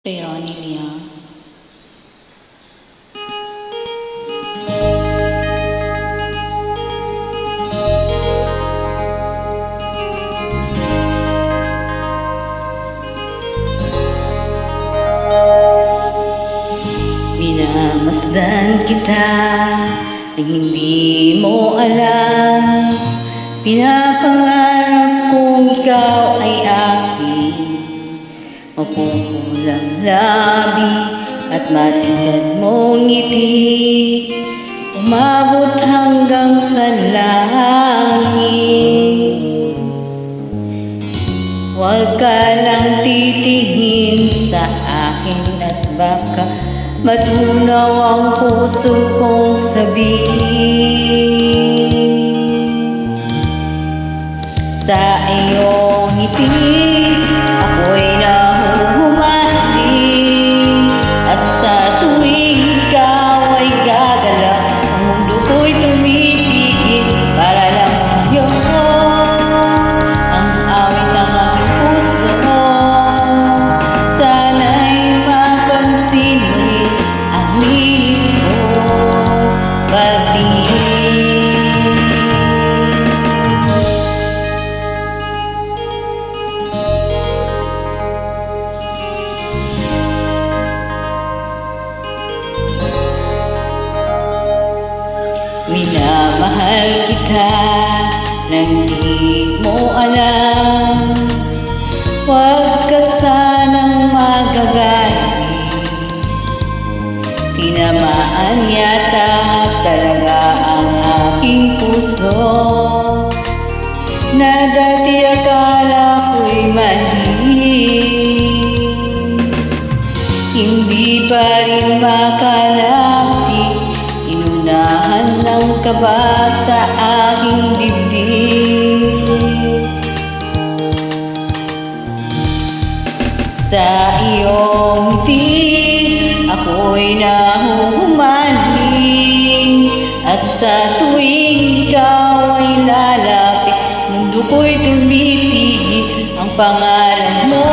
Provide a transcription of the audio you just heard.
Kay Ronnie. Minamasdan kita nang hindi mo alam. Pinapangarap kong ikaw ay akin. Mapupulang labi at matigad mong ngiti, umabot hanggang sa langit. Huwag ka lang titingin sa akin at baka matunaw ang puso kong sabihin. Sa iyong ngiti ako'y nahuhumaling, at sa tuwing ikaw ay gagalaw, ang mundo ko'y tumitigil para lang sa'yo. Ang awit ng aking puso, sana'y mapansin mo rin ang hiling ko pagtingin. Minamahal kita nang di mo alam. Huwag ka sanang magagalit. Tinamaan yata talaga ang aking puso, na dati akala ko'y mali. Hindi pa rin makalapit, inunahan ng kaba sa aking dibdib. Sa iyong ngiti ako'y nahuhumaling, at sa tuwing ikaw ay lalapit, mundo ko'y tumitigil. Ang pangalan mo